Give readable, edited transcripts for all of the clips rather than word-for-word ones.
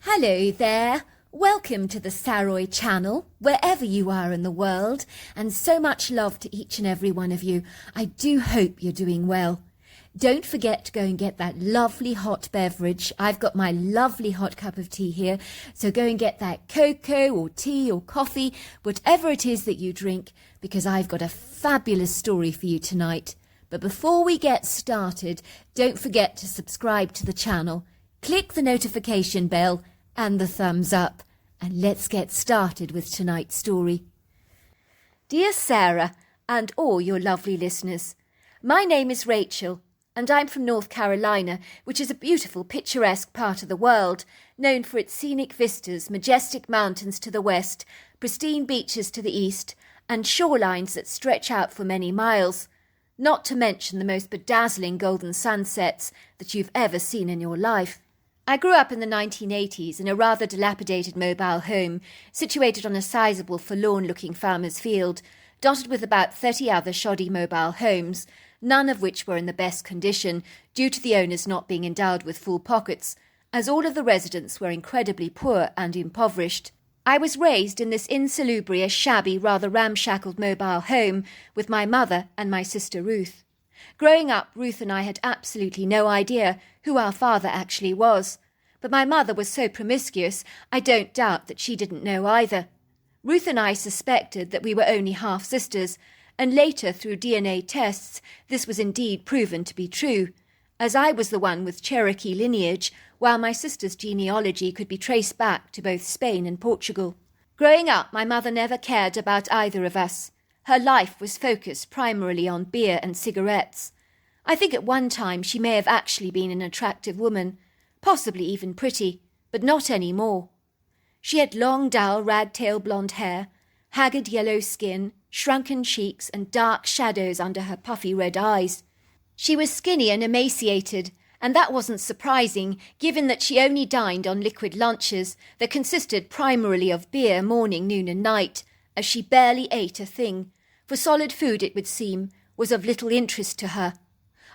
Hello there. Welcome to the Saroy channel, wherever you are in the world, and so much love to each and every one of you. I do hope you're doing well. Don't forget to go and get that lovely hot beverage. I've got my lovely hot cup of tea here, so go and get that cocoa or tea or coffee, whatever it is that you drink, because I've got a fabulous story for you tonight. But before we get started, don't forget to subscribe to the channel, click the notification bell and the thumbs up, and let's get started with tonight's story. Dear Sarah and all your lovely listeners, my name is Rachel, and I'm from North Carolina, which is a beautiful, picturesque part of the world, known for its scenic vistas, majestic mountains to the west, pristine beaches to the east, and shorelines that stretch out for many miles, not to mention the most bedazzling golden sunsets that you've ever seen in your life. I grew up in the 1980s in a rather dilapidated mobile home situated on a sizable forlorn-looking farmer's field, dotted with about 30 other shoddy mobile homes, none of which were in the best condition due to the owners not being endowed with full pockets, as all of the residents were incredibly poor and impoverished. I was raised in this insalubrious, shabby, rather ramshackled mobile home with my mother and my sister Ruth. Growing up, Ruth and I had absolutely no idea who our father actually was, but my mother was so promiscuous I don't doubt that she didn't know either. Ruth and I suspected that we were only half-sisters, and later through DNA tests this was indeed proven to be true, as I was the one with Cherokee lineage, while my sister's genealogy could be traced back to both Spain and Portugal. Growing up, my mother never cared about either of us. Her life was focused primarily on beer and cigarettes. I think at one time she may have actually been an attractive woman, possibly even pretty, but not any more. She had long, dull, ragtail blonde hair, haggard yellow skin, shrunken cheeks, and dark shadows under her puffy red eyes. She was skinny and emaciated, and that wasn't surprising, given that she only dined on liquid lunches that consisted primarily of beer morning, noon, and night, as she barely ate a thing, for solid food, it would seem, was of little interest to her.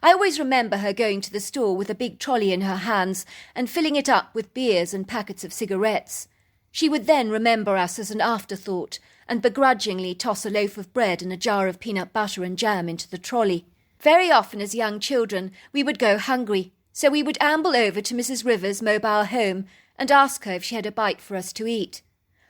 I always remember her going to the store with a big trolley in her hands and filling it up with beers and packets of cigarettes. She would then remember us as an afterthought and begrudgingly toss a loaf of bread and a jar of peanut butter and jam into the trolley. Very often as young children we would go hungry, so we would amble over to Mrs. Rivers' mobile home and ask her if she had a bite for us to eat.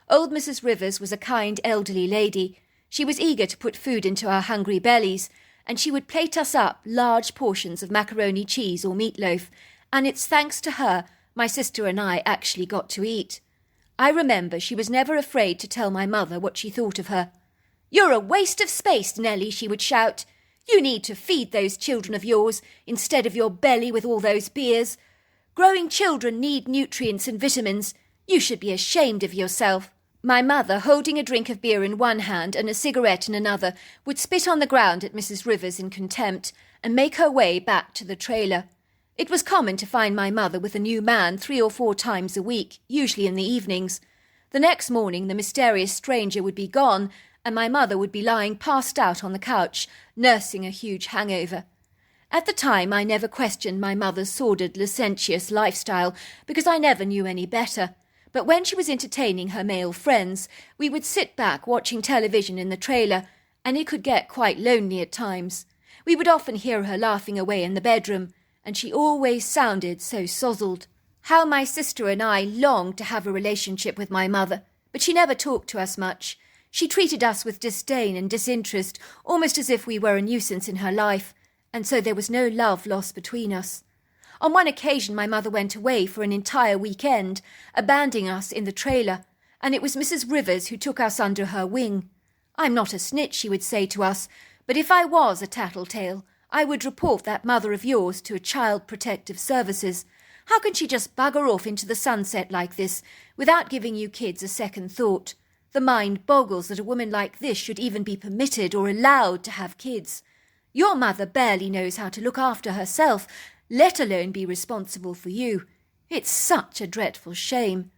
Old Mrs. Rivers was a kind elderly lady. She was eager to put food into our hungry bellies, and she would plate us up large portions of macaroni cheese or meatloaf, and it's thanks to her my sister and I actually got to eat. I remember she was never afraid to tell my mother what she thought of her. "You're a waste of space, Nellie," she would shout. "You need to feed those children of yours instead of your belly with all those beers. Growing children need nutrients and vitamins. You should be ashamed of yourself." My mother, holding a drink of beer in one hand and a cigarette in another, would spit on the ground at Mrs. Rivers in contempt and make her way back to the trailer. It was common to find my mother with a new man 3 or 4 times a week, usually in the evenings. The next morning the mysterious stranger would be gone, and my mother would be lying passed out on the couch, nursing a huge hangover. At the time I never questioned my mother's sordid, licentious lifestyle, because I never knew any better. But when she was entertaining her male friends, we would sit back watching television in the trailer, and it could get quite lonely at times. We would often hear her laughing away in the bedroom, and she always sounded so sozzled. How my sister and I longed to have a relationship with my mother, but she never talked to us much. She treated us with disdain and disinterest, almost as if we were a nuisance in her life, and so there was no love lost between us. On one occasion my mother went away for an entire weekend, abandoning us in the trailer, and it was Mrs. Rivers who took us under her wing. "I'm not a snitch," she would say to us, "but if I was a tattletale, I would report that mother of yours to Child Protective Services. How can she just bugger off into the sunset like this, without giving you kids a second thought? The mind boggles that a woman like this should even be permitted or allowed to have kids. Your mother barely knows how to look after herself, let alone be responsible for you. It's such a dreadful shame."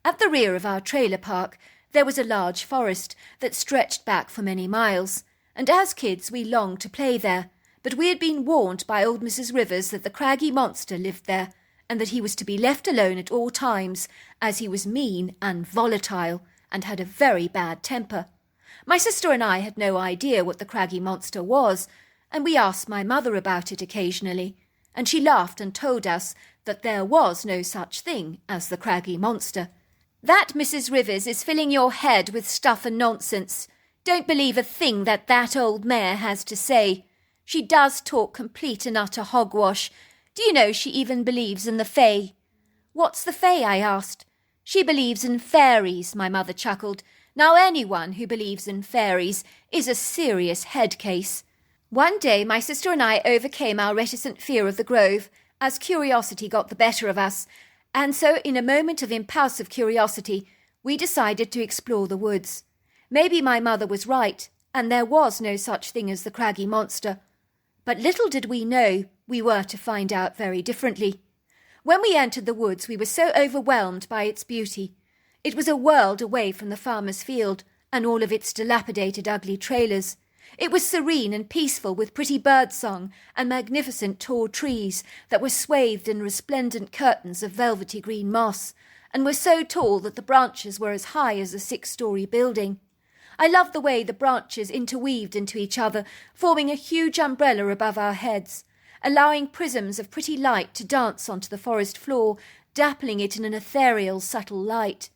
At the rear of our trailer park there was a large forest that stretched back for many miles, and as kids we longed to play there, but we had been warned by old Mrs. Rivers that the craggy monster lived there, and that he was to be left alone at all times, as he was mean and volatile, and had a very bad temper. My sister and I had no idea what the craggy monster was, and we asked my mother about it occasionally, and she laughed and told us that there was no such thing as the craggy monster. "That Mrs. Rivers is filling your head with stuff and nonsense. Don't believe a thing that old mare has to say. She does talk complete and utter hogwash. Do you know she even believes in the Fae?" "What's the Fae?" I asked. "She believes in fairies," my mother chuckled. "Now anyone who believes in fairies is a serious head case." One day my sister and I overcame our reticent fear of the grove, as curiosity got the better of us, and so in a moment of impulsive curiosity we decided to explore the woods. Maybe my mother was right, and there was no such thing as the craggy monster. But little did we know we were to find out very differently. When we entered the woods we were so overwhelmed by its beauty. It was a world away from the farmer's field and all of its dilapidated ugly trailers. It was serene and peaceful, with pretty birdsong and magnificent tall trees that were swathed in resplendent curtains of velvety green moss, and were so tall that the branches were as high as a 6-story building. I loved the way the branches interweaved into each other, forming a huge umbrella above our heads, allowing prisms of pretty light to dance onto the forest floor, dappling it in an ethereal, subtle light.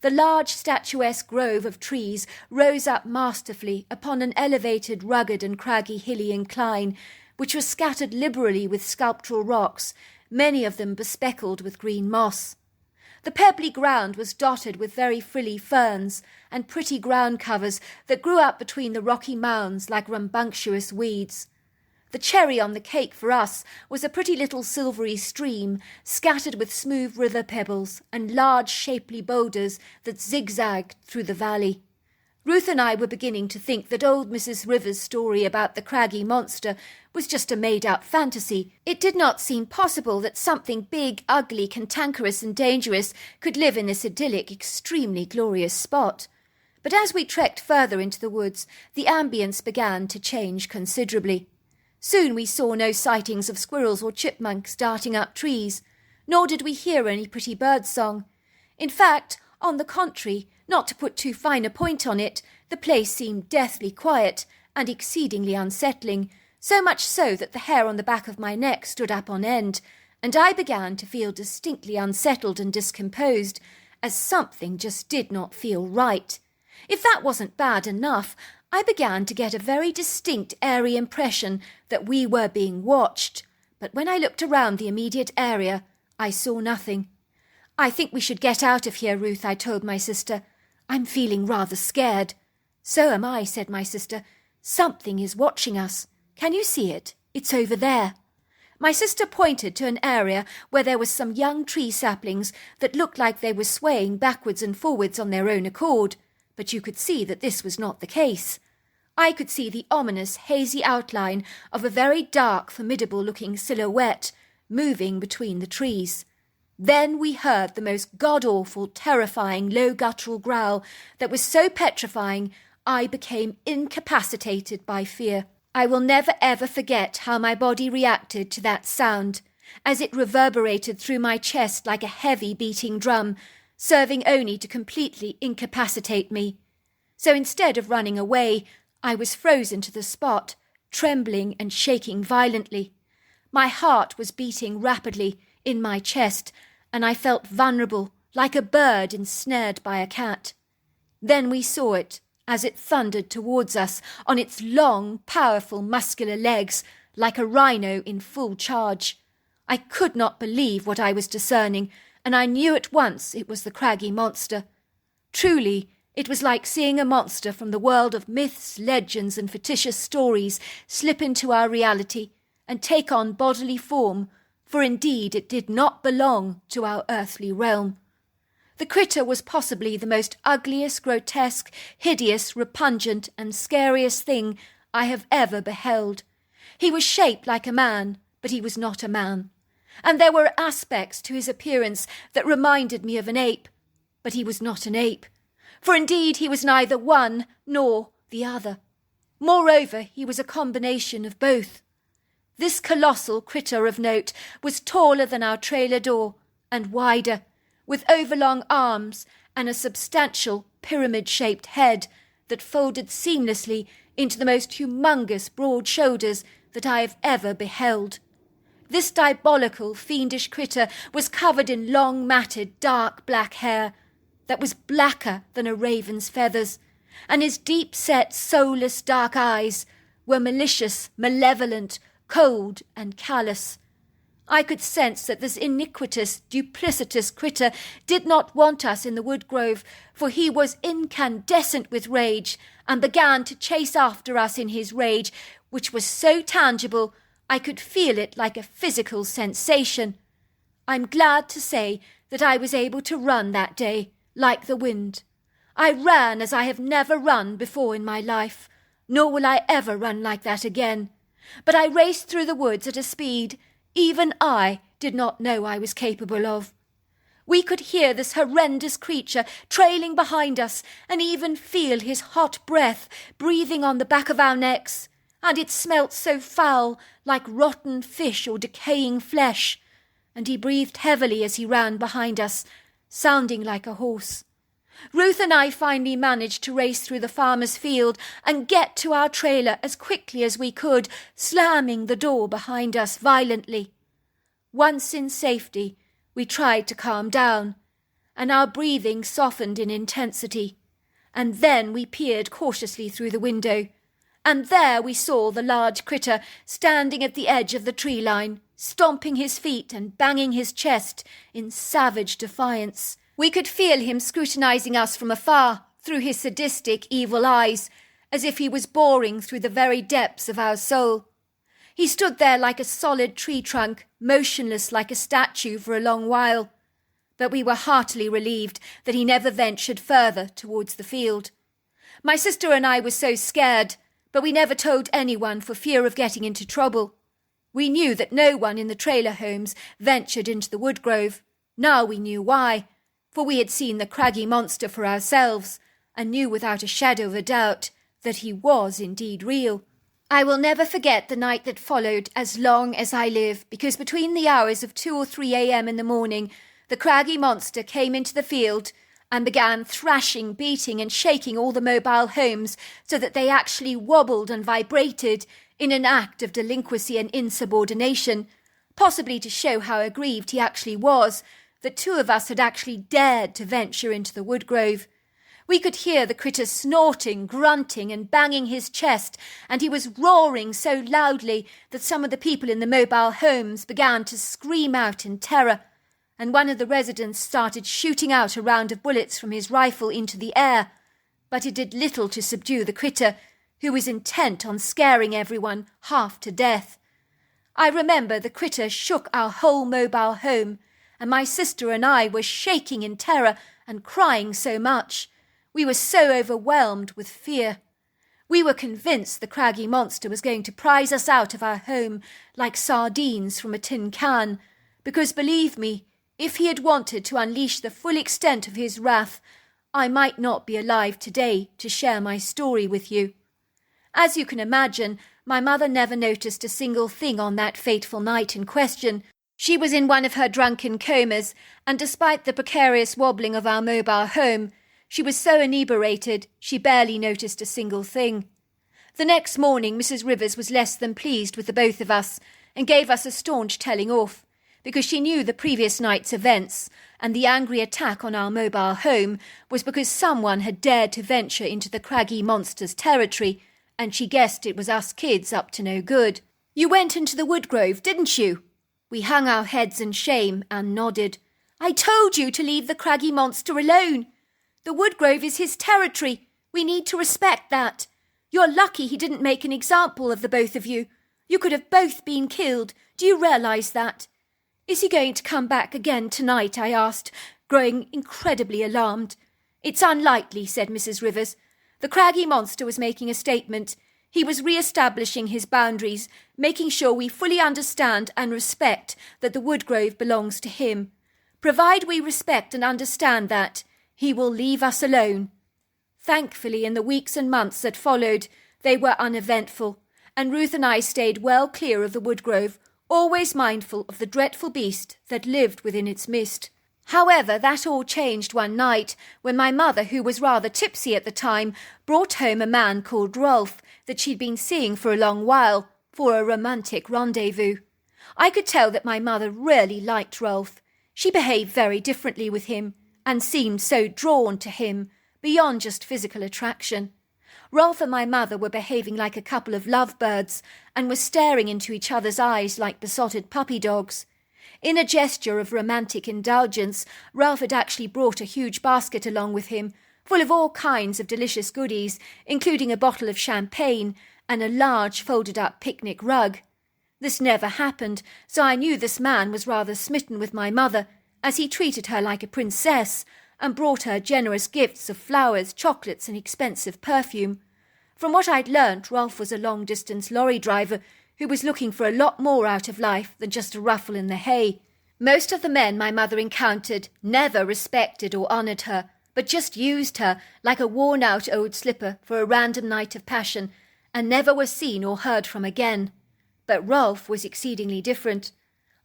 The large statuesque grove of trees rose up masterfully upon an elevated, rugged and craggy hilly incline, which was scattered liberally with sculptural rocks, many of them bespeckled with green moss. The pebbly ground was dotted with very frilly ferns and pretty ground covers that grew up between the rocky mounds like rambunctious weeds. The cherry on the cake for us was a pretty little silvery stream, scattered with smooth river pebbles and large shapely boulders that zigzagged through the valley. Ruth and I were beginning to think that old Mrs. Rivers' story about the craggy monster was just a made-up fantasy. It did not seem possible that something big, ugly, cantankerous and dangerous could live in this idyllic, extremely glorious spot. But as we trekked further into the woods, the ambience began to change considerably. Soon we saw no sightings of squirrels or chipmunks darting up trees, nor did we hear any pretty bird song. In fact, on the contrary, not to put too fine a point on it, the place seemed deathly quiet and exceedingly unsettling, so much so that the hair on the back of my neck stood up on end, and I began to feel distinctly unsettled and discomposed, as something just did not feel right. If that wasn't bad enough, I began to get a very distinct, airy impression that we were being watched, but when I looked around the immediate area, I saw nothing. "I think we should get out of here, Ruth," I told my sister. "I'm feeling rather scared." "So am I," said my sister. "Something is watching us. Can you see it? It's over there." My sister pointed to an area where there were some young tree saplings that looked like they were swaying backwards and forwards on their own accord, but you could see that this was not the case. I could see the ominous, hazy outline of a very dark, formidable-looking silhouette moving between the trees. Then we heard the most god-awful, terrifying, low guttural growl that was so petrifying I became incapacitated by fear. I will never ever forget how my body reacted to that sound, as it reverberated through my chest like a heavy beating drum, serving only to completely incapacitate me. So instead of running away, I was frozen to the spot, trembling and shaking violently. My heart was beating rapidly in my chest, and I felt vulnerable, like a bird ensnared by a cat. Then we saw it, as it thundered towards us on its long, powerful, muscular legs, like a rhino in full charge. I could not believe what I was discerning, and I knew at once it was the craggy monster. Truly, it was like seeing a monster from the world of myths, legends, and fictitious stories slip into our reality and take on bodily form, for indeed it did not belong to our earthly realm. The critter was possibly the most ugliest, grotesque, hideous, repugnant, and scariest thing I have ever beheld. He was shaped like a man, but he was not a man. And there were aspects to his appearance that reminded me of an ape, but he was not an ape, for indeed he was neither one nor the other. Moreover, he was a combination of both. This colossal critter of note was taller than our trailer door and wider, with overlong arms and a substantial pyramid-shaped head that folded seamlessly into the most humongous broad shoulders that I have ever beheld. This diabolical, fiendish critter was covered in long, matted, dark black hair that was blacker than a raven's feathers, and his deep-set, soulless dark eyes were malicious, malevolent, cold and callous. I could sense that this iniquitous, duplicitous critter did not want us in the wood grove, for he was incandescent with rage, and began to chase after us in his rage, which was so tangible I could feel it like a physical sensation. I'm glad to say that I was able to run that day, like the wind. I ran as I have never run before in my life, nor will I ever run like that again. But I raced through the woods at a speed even I did not know I was capable of. We could hear this horrendous creature trailing behind us, and even feel his hot breath breathing on the back of our necks, and it smelt so foul, like rotten fish or decaying flesh, and he breathed heavily as he ran behind us, sounding like a horse. Ruth and I finally managed to race through the farmer's field and get to our trailer as quickly as we could, slamming the door behind us violently. Once in safety, we tried to calm down, and our breathing softened in intensity, and then we peered cautiously through the window, and there we saw the large critter standing at the edge of the tree line, stomping his feet and banging his chest in savage defiance. We could feel him scrutinizing us from afar through his sadistic, evil eyes, as if he was boring through the very depths of our soul. He stood there like a solid tree trunk, motionless like a statue for a long while, but we were heartily relieved that he never ventured further towards the field. My sister and I were so scared, but we never told anyone for fear of getting into trouble. We knew that no one in the trailer homes ventured into the wood grove. Now we knew why, for we had seen the craggy monster for ourselves, and knew without a shadow of a doubt that he was indeed real. I will never forget the night that followed as long as I live, because between the hours of 2 or 3 a.m. in the morning, the craggy monster came into the field and began thrashing, beating and shaking all the mobile homes so that they actually wobbled and vibrated in an act of delinquency and insubordination, possibly to show how aggrieved he actually was that 2 of us had actually dared to venture into the wood grove. We could hear the critter snorting, grunting and banging his chest, and he was roaring so loudly that some of the people in the mobile homes began to scream out in terror, and one of the residents started shooting out a round of bullets from his rifle into the air, but it did little to subdue the critter, who was intent on scaring everyone half to death. I remember the critter shook our whole mobile home, and my sister and I were shaking in terror and crying so much. We were so overwhelmed with fear. We were convinced the craggy monster was going to prize us out of our home like sardines from a tin can, because, believe me, if he had wanted to unleash the full extent of his wrath, I might not be alive today to share my story with you. As you can imagine, my mother never noticed a single thing on that fateful night in question. She was in one of her drunken comas, and despite the precarious wobbling of our mobile home, she was so inebriated she barely noticed a single thing. The next morning Mrs. Rivers was less than pleased with the both of us, and gave us a staunch telling off, because she knew the previous night's events, and the angry attack on our mobile home was because someone had dared to venture into the craggy monster's territory, and she guessed it was us kids up to no good. "You went into the wood grove, didn't you?" We hung our heads in shame and nodded. "I told you to leave the craggy monster alone. The wood grove is his territory. We need to respect that. You're lucky he didn't make an example of the both of you. You could have both been killed. Do you realise that?" "Is he going to come back again tonight?" I asked, growing incredibly alarmed. "It's unlikely," said Mrs. Rivers. "The craggy monster was making a statement. He was re-establishing his boundaries, making sure we fully understand and respect that the wood grove belongs to him. Provide we respect and understand that, he will leave us alone." Thankfully, in the weeks and months that followed, they were uneventful, and Ruth and I stayed well clear of the woodgrove, always mindful of the dreadful beast that lived within its mist. However, that all changed one night when my mother, who was rather tipsy at the time, brought home a man called Rolf that she'd been seeing for a long while, for a romantic rendezvous. I could tell that my mother really liked Rolf. She behaved very differently with him, and seemed so drawn to him, beyond just physical attraction. Rolf and my mother were behaving like a couple of lovebirds, and were staring into each other's eyes like besotted puppy dogs. In a gesture of romantic indulgence, Ralph had actually brought a huge basket along with him, full of all kinds of delicious goodies, including a bottle of champagne and a large folded-up picnic rug. This never happened, so I knew this man was rather smitten with my mother, as he treated her like a princess, and brought her generous gifts of flowers, chocolates, and expensive perfume. From what I'd learnt, Rolf was a long-distance lorry driver who was looking for a lot more out of life than just a ruffle in the hay. Most of the men my mother encountered never respected or honoured her, but just used her like a worn-out old slipper for a random night of passion, and never were seen or heard from again. But Rolf was exceedingly different.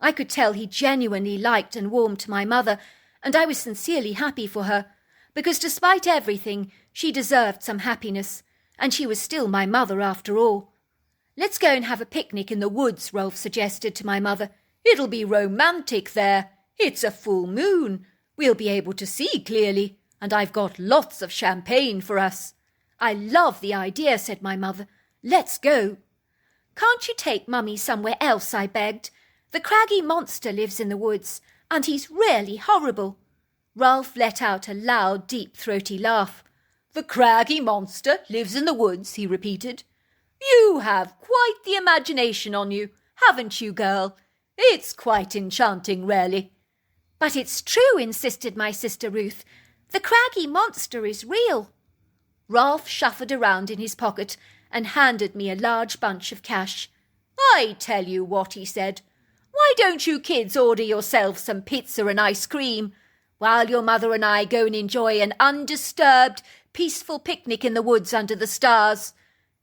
I could tell he genuinely liked and warmed to my mother, and I was sincerely happy for her, because despite everything, she deserved some happiness, and she was still my mother after all. "Let's go and have a picnic in the woods," Rolf suggested to my mother. "It'll be romantic there. It's a full moon. We'll be able to see clearly, and I've got lots of champagne for us." "I love the idea," said my mother. "Let's go." "Can't you take Mummy somewhere else?" I begged. "The craggy monster lives in the woods, and he's really horrible." Ralph let out a loud, deep-throaty laugh. "The craggy monster lives in the woods," he repeated. "You have quite the imagination on you, haven't you, girl? It's quite enchanting, really." "But it's true," insisted my sister Ruth. "The craggy monster is real." Ralph shuffled around in his pocket and handed me a large bunch of cash. "I tell you what," he said. "Why don't you kids order yourselves some pizza and ice cream, while your mother and I go and enjoy an undisturbed, peaceful picnic in the woods under the stars?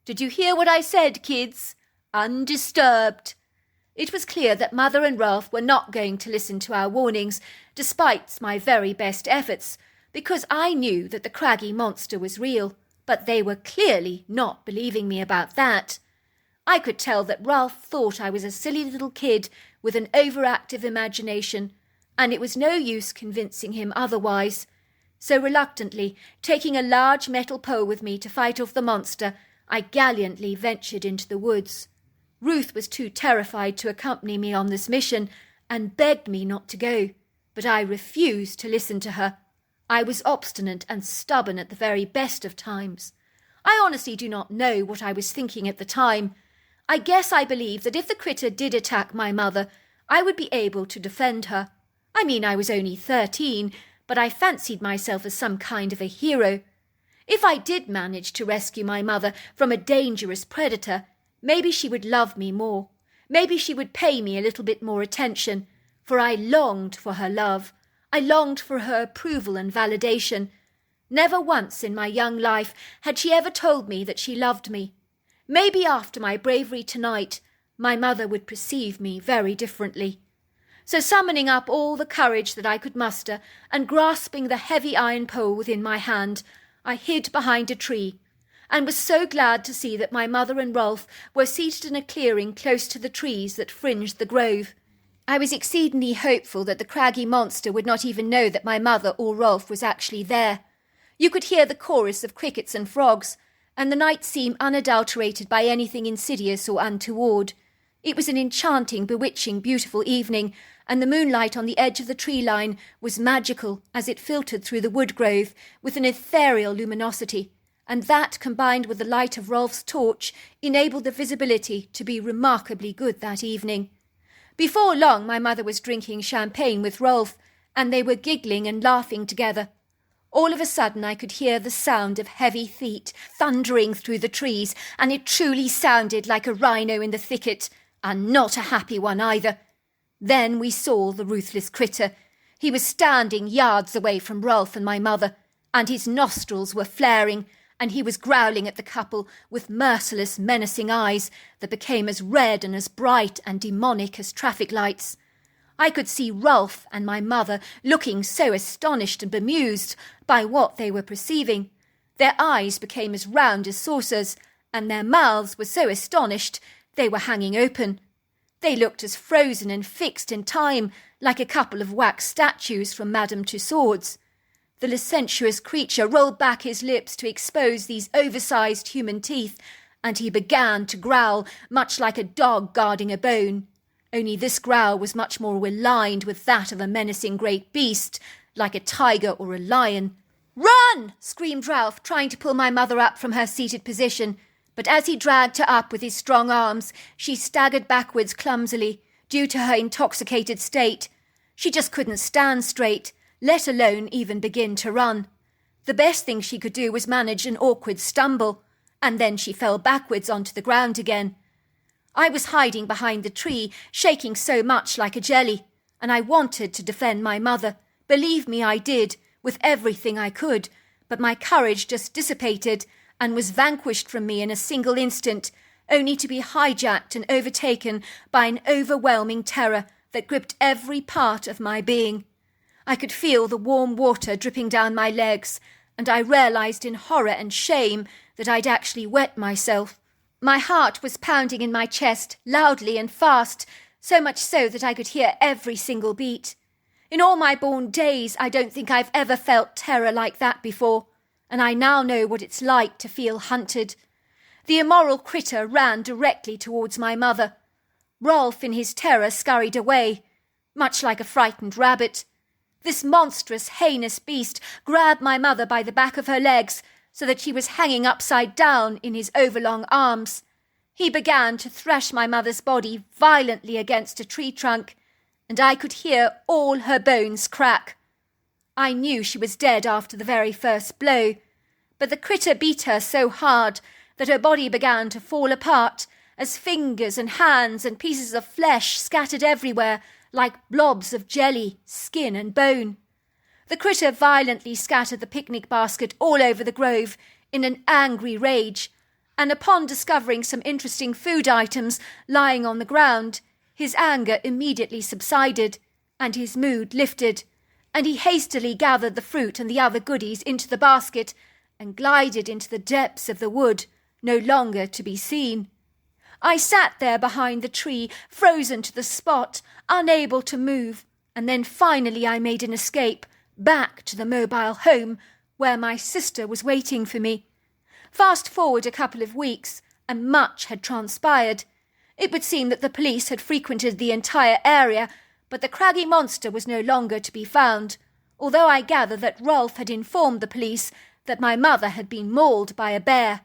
Did you hear what I said, kids? Undisturbed." It was clear that Mother and Ralph were not going to listen to our warnings, despite my very best efforts, because I knew that the craggy monster was real, but they were clearly not believing me about that. I could tell that Ralph thought I was a silly little kid with an overactive imagination, and it was no use convincing him otherwise. So reluctantly, taking a large metal pole with me to fight off the monster, I gallantly ventured into the woods. Ruth was too terrified to accompany me on this mission, and begged me not to go, but I refused to listen to her. I was obstinate and stubborn at the very best of times. I honestly do not know what I was thinking at the time. I guess I believed that if the critter did attack my mother, I would be able to defend her. I mean, I was only 13, but I fancied myself as some kind of a hero. If I did manage to rescue my mother from a dangerous predator, maybe she would love me more. Maybe she would pay me a little bit more attention, for I longed for her love. I longed for her approval and validation. Never once in my young life had she ever told me that she loved me. Maybe after my bravery tonight, my mother would perceive me very differently. So summoning up all the courage that I could muster, and grasping the heavy iron pole within my hand, I hid behind a tree, and was so glad to see that my mother and Rolf were seated in a clearing close to the trees that fringed the grove. I was exceedingly hopeful that the craggy monster would not even know that my mother or Rolf was actually there. You could hear the chorus of crickets and frogs, and the night seemed unadulterated by anything insidious or untoward. It was an enchanting, bewitching, beautiful evening, and the moonlight on the edge of the tree line was magical as it filtered through the wood grove with an ethereal luminosity, and that, combined with the light of Rolf's torch, enabled the visibility to be remarkably good that evening. Before long, my mother was drinking champagne with Rolf, and they were giggling and laughing together. All of a sudden I could hear the sound of heavy feet thundering through the trees, and it truly sounded like a rhino in the thicket, and not a happy one either. Then we saw the ruthless critter. He was standing yards away from Rolf and my mother, and his nostrils were flaring, and he was growling at the couple with merciless, menacing eyes that became as red and as bright and demonic as traffic lights. I could see Rolf and my mother looking so astonished and bemused by what they were perceiving. Their eyes became as round as saucers, and their mouths were so astonished they were hanging open. They looked as frozen and fixed in time, like a couple of wax statues from Madame Tussauds. The licentious creature rolled back his lips to expose these oversized human teeth, and he began to growl, much like a dog guarding a bone. Only this growl was much more aligned with that of a menacing great beast, like a tiger or a lion. "Run!" screamed Ralph, trying to pull my mother up from her seated position. But as he dragged her up with his strong arms, she staggered backwards clumsily, due to her intoxicated state. She just couldn't stand straight, let alone even begin to run. The best thing she could do was manage an awkward stumble, and then she fell backwards onto the ground again. I was hiding behind the tree, shaking so much like a jelly, and I wanted to defend my mother. Believe me, I did, with everything I could, but my courage just dissipated and was vanquished from me in a single instant, only to be hijacked and overtaken by an overwhelming terror that gripped every part of my being. I could feel the warm water dripping down my legs, and I realized in horror and shame that I'd actually wet myself. My heart was pounding in my chest, loudly and fast, so much so that I could hear every single beat. In all my born days, I don't think I've ever felt terror like that before, and I now know what it's like to feel hunted. The immoral critter ran directly towards my mother. Rolf, in his terror, scurried away, much like a frightened rabbit. This monstrous, heinous beast grabbed my mother by the back of her legs, so that she was hanging upside down in his overlong arms. He began to thrash my mother's body violently against a tree trunk, and I could hear all her bones crack. I knew she was dead after the very first blow, but the critter beat her so hard that her body began to fall apart as fingers and hands and pieces of flesh scattered everywhere like blobs of jelly, skin and bone. The critter violently scattered the picnic basket all over the grove in an angry rage, and upon discovering some interesting food items lying on the ground, his anger immediately subsided, and his mood lifted, and he hastily gathered the fruit and the other goodies into the basket and glided into the depths of the wood, no longer to be seen. I sat there behind the tree, frozen to the spot, unable to move, and then finally I made an escape, back to the mobile home where my sister was waiting for me. Fast forward a couple of weeks, and much had transpired. It would seem that the police had frequented the entire area, but the craggy monster was no longer to be found, although I gather that Rolf had informed the police that my mother had been mauled by a bear.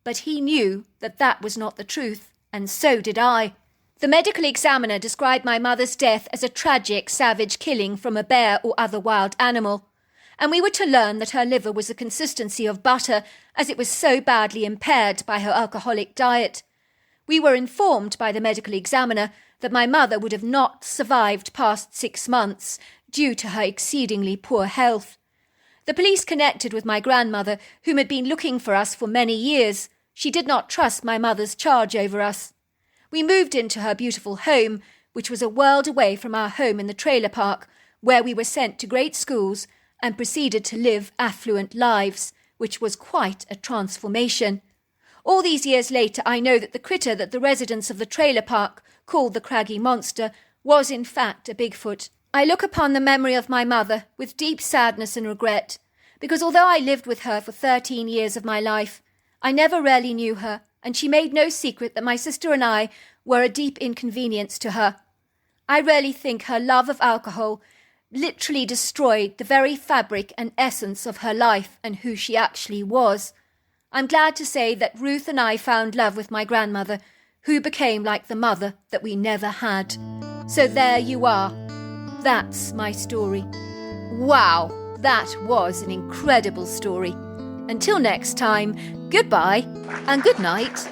But he knew that that was not the truth, and so did I. The medical examiner described my mother's death as a tragic, savage killing from a bear or other wild animal, and we were to learn that her liver was the consistency of butter, as it was so badly impaired by her alcoholic diet. We were informed by the medical examiner that my mother would have not survived past 6 months due to her exceedingly poor health. The police connected with my grandmother, whom had been looking for us for many years. She did not trust my mother's charge over us. We moved into her beautiful home, which was a world away from our home in the trailer park, where we were sent to great schools and proceeded to live affluent lives, which was quite a transformation. All these years later, I know that the critter that the residents of the trailer park called the craggy monster was in fact a Bigfoot. I look upon the memory of my mother with deep sadness and regret, because although I lived with her for 13 years of my life, I never really knew her, and she made no secret that my sister and I were a deep inconvenience to her. I really think her love of alcohol literally destroyed the very fabric and essence of her life and who she actually was. I'm glad to say that Ruth and I found love with my grandmother, who became like the mother that we never had. So there you are. That's my story. Wow, that was an incredible story. Until next time, goodbye and good night.